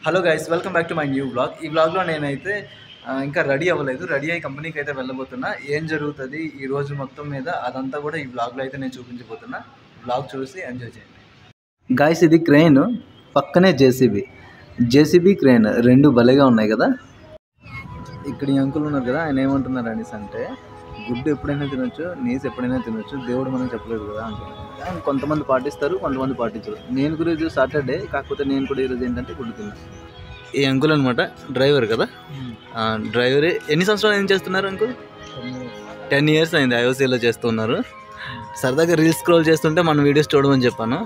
Hello guys, welcome back to my new blog. ఈ బ్లాగ్లో నేనైతే ఇంకా రెడీ అవ్వలేదు. రెడీ అయ్యి కంపెనీకి అయితే వెళ్ళబోతున్నా. ఏం జరుగుతుంది ఈ రోజు మొత్తం మీద అదంతా కూడా ఈ బ్లాగ్లో అయితే నేను చూపించబోతున్నా. బ్లాగ్ చూసి ఎంజాయ్ చేయండి. గైస్, ఇది క్రెయిన్, పక్కనే జేసీబీ క్రెయిన్, రెండు భలేగా ఉన్నాయి కదా. ఇక్కడ ఈ అంకుల్ ఉన్నారు కదా, ఆయన ఏమంటున్నారు అనేసి అంటే, గుడ్డు ఎప్పుడైనా తినొచ్చు, నీసు ఎప్పుడైనా తినొచ్చు, దేవుడు మనం చెప్పలేదు కదా అంటున్నారు. కొంతమంది పాటిస్తారు, కొంతమంది పాటించరు. నేను కూడా ఈరోజు సాటర్డే, కాకపోతే నేను కూడా ఈరోజు ఏంటంటే గుడ్డు తిన్నాను. ఈ అంకుల్ అనమాట డ్రైవర్ కదా. డ్రైవర్ ఎన్ని సంవత్సరాలు ఏం చేస్తున్నారు అంకుల్? 10 years అయింది ఐఓసీలో చేస్తున్నారు. సరదాగా రీల్స్ స్క్రోల్ చేస్తుంటే మన వీడియోస్ చూడమని చెప్పాను.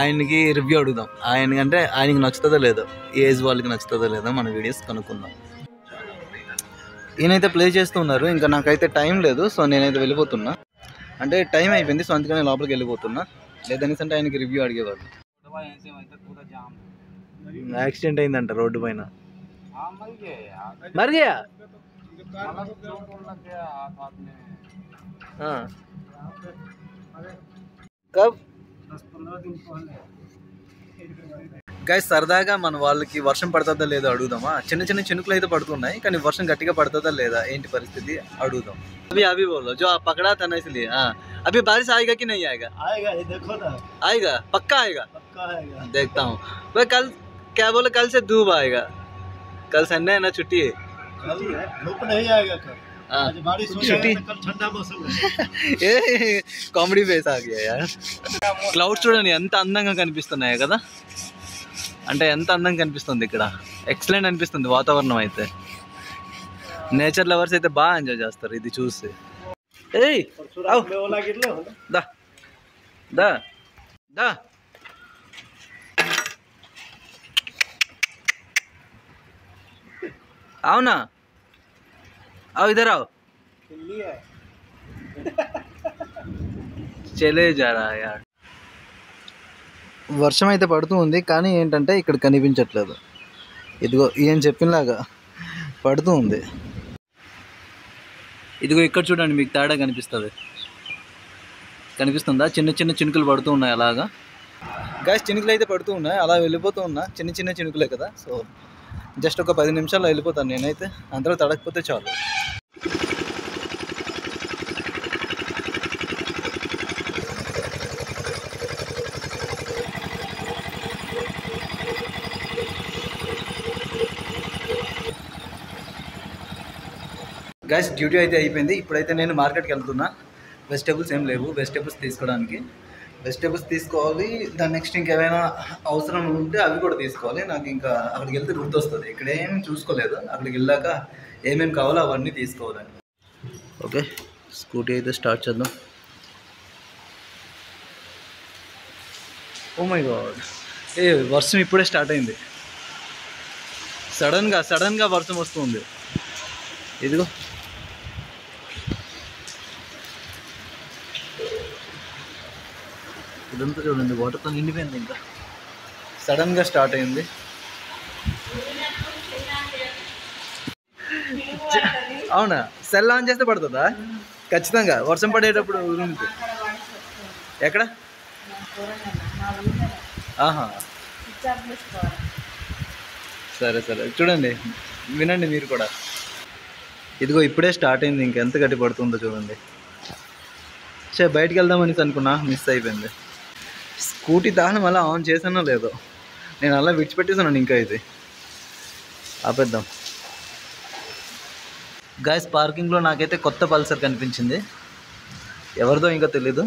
ఆయనకి రివ్యూ అడుగుదాం. ఆయనకి నచ్చుతుందో లేదో, ఏజ్ వాళ్ళకి నచ్చుతుందో లేదో మన వీడియోస్ కనుక్కుందాం. ఈయనైతే ప్లే చేస్తున్నారు. ఇంకా నాకైతే టైం లేదు, సో నేనైతే వెళ్ళిపోతున్నా. అంటే టైం అయిపోయింది, సో అందుకని లోపలికి వెళ్ళిపోతున్నా. లేదనేసి అంటే ఆయనకి రివ్యూ అడిగేవాళ్ళు. యాక్సిడెంట్ అయిందంట రోడ్డు పైన. మరిగా గైస్, సరదాగా మన వాళ్ళకి వర్షం పడుతుందా లేదా అడుగుదామా. చిన్న చిన్న చినుకులు అయితే పడుతున్నాయి, కానీ వర్షం గట్టిగా పడుతుందా లేదా, ఏంటి పరిస్థితి అడుగుదాం. अभी बोलो जो आप पकड़ा था ना, इसलिए अभी बारिश आएगा कि नहीं आएगा? आएगा, ये देखो ना, आएगा, पक्का आएगा, पक्का आएगा। देखता हूँ भाई। कल क्या बोले, कल से धूप आएगा, कल संडे है ना, छुट्टी है। कल धूप नहीं आएगा, कल आज बारिश हो जाएगा, कल ठंडा मौसम है। ఏ కామెడీ ఫేస్ ఆ గయా యార్. క్లౌడ్స్ చూడండి ఎంత అందంగా కనిపిస్తున్నాయి కదా. అంటే ఎంత అందంగా కనిపిస్తుంది ఇక్కడ. ఎక్సలెంట్ అనిపిస్తుంది వాతావరణం అయితే. నేచర్ లవర్స్ అయితే బాగా ఎంజాయ్ చేస్తారు ఇది చూసి. ఏయ్ దా దా దా అవునా, आओ इधर आओ, చలే జారా యార్. వర్షం అయితే పడుతూ ఉంది, కానీ ఏంటంటే ఇక్కడ కనిపించట్లేదు. ఇదిగో ఈయన చెప్పినలాగా పడుతూ ఉంది. ఇదిగో ఇక్కడ చూడండి, మీకు తేడా కనిపిస్తుందా? చిన్న చిన్న చినుకులు పడుతూ ఉన్నాయి అలాగా. గాయస్, చినుకులు అయితే పడుతూ ఉన్నాయి, అలా వెళ్ళిపోతూ ఉన్నా. చిన్న చిన్న చినుకులే కదా, సో జస్ట్ ఒక 10 నిమిషాల్లో వెళ్ళిపోతాను నేనైతే. అందరూ తడకపోతే చాలు. గైస్, డ్యూటీ అయితే అయిపోయింది. ఇప్పుడైతే నేను మార్కెట్కి వెళ్తున్నా. వెజిటేబుల్స్ ఏం లేవు, వెజిటేబుల్స్ తీసుకోవడానికి. వెజిటేబుల్స్ తీసుకోవాలి, దాని నెక్స్ట్ ఇంకేమైనా అవసరం ఉంటే అవి కూడా తీసుకోవాలి. నాకు ఇంకా అక్కడికి వెళ్తే గుర్తొస్తుంది, ఇక్కడ ఏం చూసుకోలేదు. అక్కడికి వెళ్ళాక ఏమేమి కావాలో అవన్నీ తీసుకోవాలని. ఓకే, స్కూటీ అయితే స్టార్ట్ చేద్దాం. ఓ మై గాడ్, వర్షం ఇప్పుడే స్టార్ట్ అయింది. సడన్గా వర్షం వస్తుంది. ఇదిగో ఇదంతా చూడండి, వాటర్తో నిండిపోయింది. ఇంకా సడన్గా స్టార్ట్ అయింది. అవునా, సెల్ ఆన్ చేస్తే పడుతుందా? ఖచ్చితంగా వర్షం పడేటప్పుడు ఉరుముతుంది. ఎక్కడ? ఆహా, సరే చూడండి, వినండి మీరు కూడా. ఇదిగో ఇప్పుడే స్టార్ట్ అయింది, ఇంకెంత గట్టి పడుతుందో చూడండి. బయటికి వెళ్దామని అనుకున్నా, మిస్ అయిపోయింది. స్కూటీ దాహనం అలా ఆన్ చేసానో లేదో, నేను అలా విడిచిపెట్టేసాను. ఇంకా ఇది ఆపేద్దాం. గాయస్, పార్కింగ్లో నాకైతే కొత్త పల్సర్ కనిపించింది. ఎవరిదో ఇంకా తెలీదు,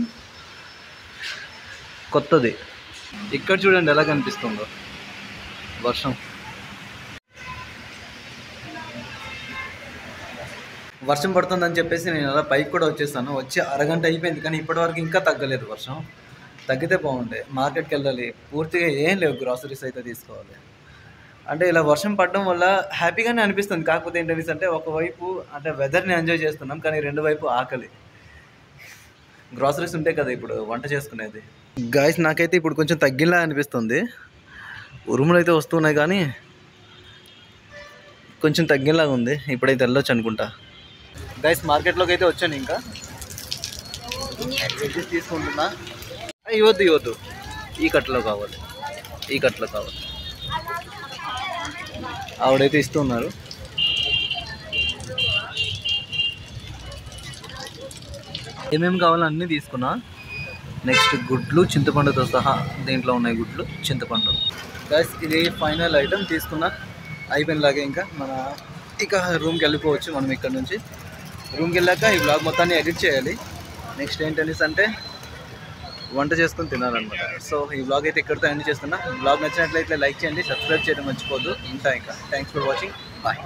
కొత్తది. ఇక్కడ చూడండి ఎలా కనిపిస్తుందో వర్షం పడుతుందని చెప్పేసి నేను అలా పైకి కూడా వచ్చేసాను. వచ్చి అరగంట అయిపోయింది, కానీ ఇప్పటివరకు ఇంకా తగ్గలేదు వర్షం. తగ్గితే బాగుండే. మార్కెట్కి వెళ్ళాలి, పూర్తిగా ఏం లేవు, గ్రాసరీస్ అయితే తీసుకోవాలి. అంటే ఇలా వర్షం పడడం వల్ల హ్యాపీగానే అనిపిస్తుంది. కాకపోతే ఏంటంటే ఒకవైపు అంటే వెదర్ని ఎంజాయ్ చేస్తున్నాం, కానీ రెండు వైపు ఆకలి. గ్రాసరీస్ ఉంటాయి కదా ఇప్పుడు వంట చేసుకునేది. గాయస్, నాకైతే ఇప్పుడు కొంచెం తగ్గిలా అనిపిస్తుంది. ఉరుములు అయితే వస్తున్నాయి, కానీ కొంచెం తగ్గిలాగా ఉంది. ఇప్పుడైతే వెళ్ళొచ్చు అనుకుంటా. గైస్, మార్కెట్లోకి అయితే వచ్చాను. ఇంకా వెజ్జెస్ తీసుకుంటున్నా. ఇవ్వద్దు, ఈ కట్టలో కావాలి. ఆవిడైతే ఇస్తున్నారు. ఏమేమి కావాలో అన్నీ తీసుకున్నా. నెక్స్ట్ గుడ్లు చింతపండుతో సహా దీంట్లో ఉన్నాయి, గుడ్లు చింతపండు. గైస్ ఇది ఫైనల్ ఐటమ్ తీసుకున్నా, అయిపోయినలాగే. ఇంకా ఇక రూమ్కి వెళ్ళిపోవచ్చు మనం. ఇక్కడ నుంచి రూమ్కి వెళ్ళాక ఈ బ్లాగ్ మొత్తాన్ని ఎడిట్ చేయాలి. నెక్స్ట్ ఏంటనేసి అంటే వంట చేసుకొని తినాలన్నమాట. సో ఈ బ్లాగ్ అయితే ఇక్కడితో ఎండ్ చేస్తున్నా. బ్లాగ్ నచ్చినట్లయితే లైక్ చేయండి, సబ్స్క్రైబ్ చేయడం మర్చిపోద్దు. ఇంకా థ్యాంక్స్ ఫర్ వాచింగ్, బాయ్.